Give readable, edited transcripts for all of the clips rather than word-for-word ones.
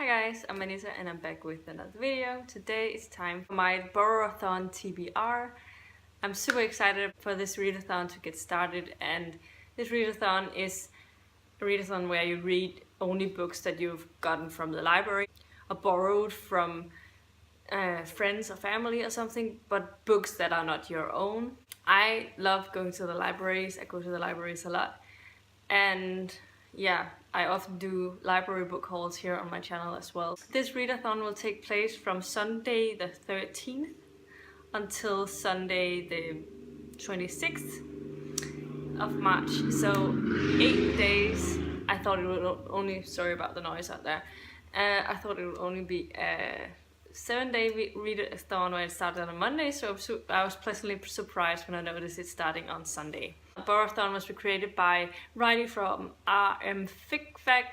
Hi guys, I'm Anissa and I'm back with another video. Today it's time for my Borrowathon TBR. I'm super excited for this readathon to get started, and this readathon is a readathon where you read only books that you've gotten from the library or borrowed from friends or family or something, but books that are not your own. I love going to the libraries. I go to the libraries a lot, and yeah, I often do library book hauls here on my channel as well. This readathon will take place from Sunday the 13th until Sunday the 26th of March. So 8 days. I thought it would only, sorry about the noise out there, I thought it would only be a 7-day readathon where it started on a Monday, so I was pleasantly surprised when I noticed it starting on Sunday. Borrowathon was created by Riley from RM Fic.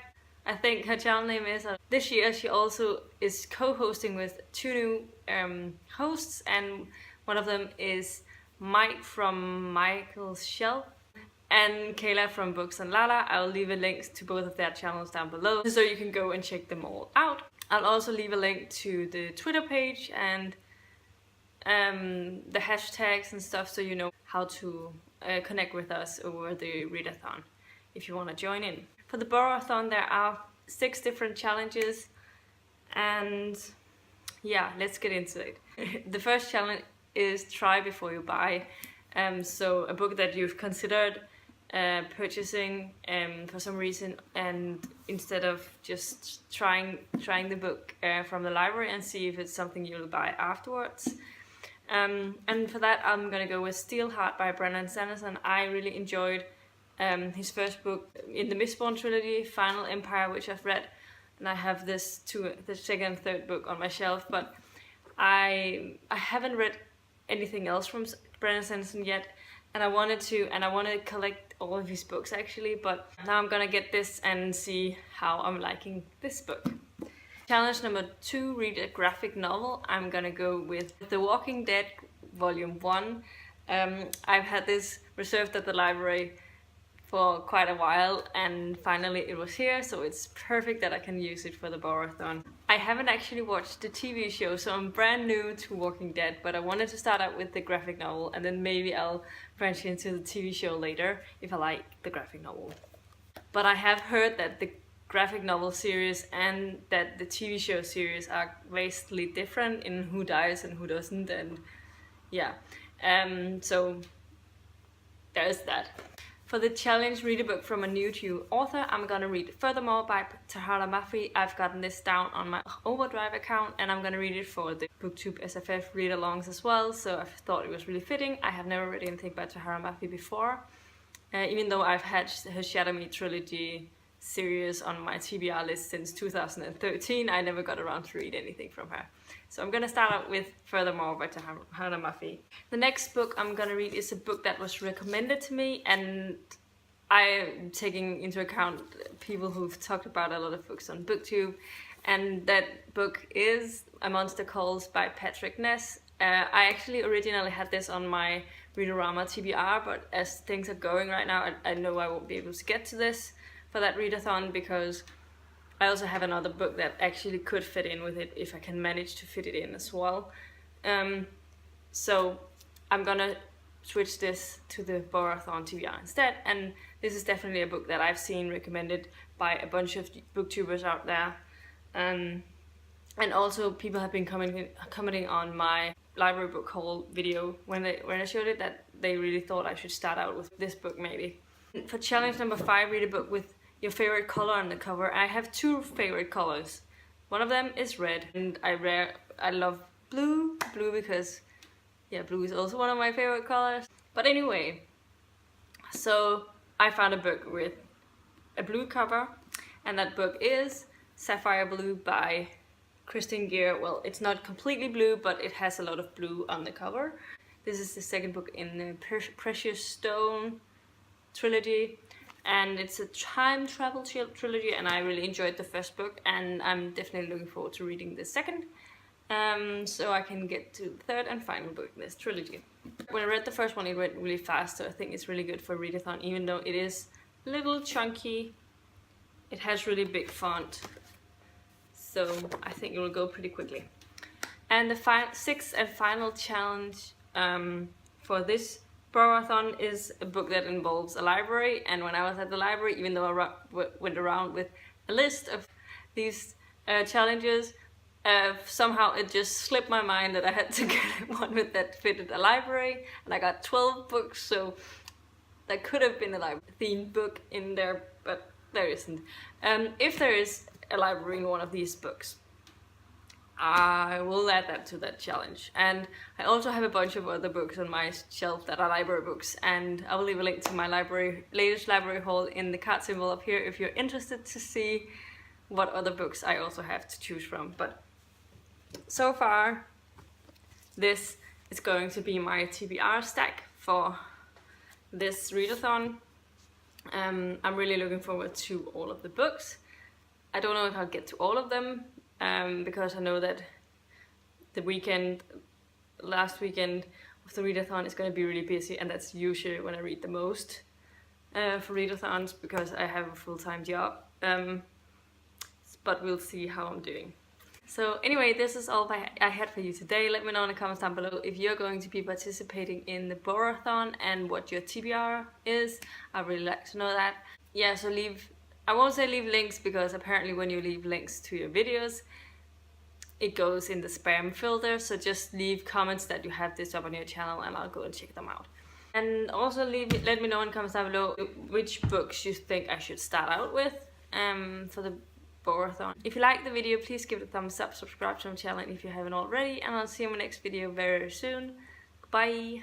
I think her channel name is. This year she also is co-hosting with 2 new hosts, and one of them is Mike from Michael's Shelf and Kayla from Books and Lala. I'll leave a link to both of their channels down below so you can go and check them all out. I'll also leave a link to the Twitter page and the hashtags and stuff, so you know how to connect with us over the readathon if you want to join in. For the Borrowathon there are 6 different challenges, and yeah, let's get into it. The first challenge is try before you buy. So a book that you've considered purchasing for some reason, and instead of just trying the book from the library and see if it's something you'll buy afterwards. And for that I'm gonna go with Steelheart by Brandon Sanderson. I really enjoyed his first book in the Mistborn trilogy, Final Empire, which I've read, and I have the second and third book on my shelf, but I haven't read anything else from Brandon Sanderson yet, and I wanted to collect all of his books actually, but now I'm gonna get this and see how I'm liking this book. Challenge number 2, read a graphic novel. I'm gonna go with The Walking Dead Volume 1. I've had this reserved at the library for quite a while, and finally it was here, so it's perfect that I can use it for the Borrowathon. I haven't actually watched the TV show, so I'm brand new to Walking Dead, but I wanted to start out with the graphic novel, and then maybe I'll branch into the TV show later if I like the graphic novel. But I have heard that the graphic novel series and that the TV show series are vastly different in who dies and who doesn't, and yeah, so there's that. For the challenge, read a book from a new to you author, I'm gonna read Furthermore by Tahara Mafi. I've gotten this down on my Overdrive account, and I'm gonna read it for the BookTube SFF read-alongs as well, so I thought it was really fitting. I have never read anything by Tahara Mafi before, even though I've had her Shadow Me trilogy series on my TBR list since 2013. I never got around to read anything from her. So I'm gonna start out with Furthermore by Tahara Mafi. The next book I'm gonna read is a book that was recommended to me, and I'm taking into account people who've talked about a lot of books on BookTube, and that book is A Monster Calls by Patrick Ness. I actually originally had this on my Readorama TBR, but as things are going right now, I know I won't be able to get to this for that readathon, because I also have another book that actually could fit in with it if I can manage to fit it in as well. So I'm gonna switch this to the Borrowathon TBR instead, and this is definitely a book that I've seen recommended by a bunch of booktubers out there, and also people have been commenting on my library book haul video when I showed it that they really thought I should start out with this book maybe. For challenge number 5, read a book with your favorite color on the cover. I have 2 favorite colors. One of them is red, and I love blue because yeah, blue is also one of my favorite colors. But anyway, so I found a book with a blue cover, and that book is Sapphire Blue by Christine Gear. Well, it's not completely blue, but it has a lot of blue on the cover. This is the second book in the Precious Stone trilogy, and it's a time travel trilogy, and I really enjoyed the first book, and I'm definitely looking forward to reading the second, so I can get to the third and final book in this trilogy. When I read the first one, it went really fast, so I think it's really good for readathon, even though it is a little chunky. It has really big font, so I think it will go pretty quickly. And the sixth and final challenge for this Borrowathon is a book that involves a library. And when I was at the library, even though I went around with a list of these challenges, somehow it just slipped my mind that I had to get one that fitted a library, and I got 12 books, so there could have been a library-themed book in there, but there isn't. If there is a library in one of these books, I will add that to that challenge. And I also have a bunch of other books on my shelf that are library books, and I will leave a link to my latest library haul in the card symbol up here if you're interested to see what other books I also have to choose from. But so far, this is going to be my TBR stack for this readathon. I'm really looking forward to all of the books. I don't know if I'll get to all of them, because I know that the last weekend of the readathon is going to be really busy, and that's usually when I read the most for readathons, because I have a full-time job. But we'll see how I'm doing. So anyway, this is all I had for you today. Let me know in the comments down below if you're going to be participating in the Borrowathon and what your TBR is. I'd really like to know that. Yeah, so I won't say leave links, because apparently when you leave links to your videos, it goes in the spam filter. So just leave comments that you have this up on your channel, and I'll go and check them out. And also let me know in the comments down below which books you think I should start out with for the Borrowathon. If you liked the video, please give it a thumbs up, subscribe to my channel if you haven't already, and I'll see you in my next video very soon. Bye!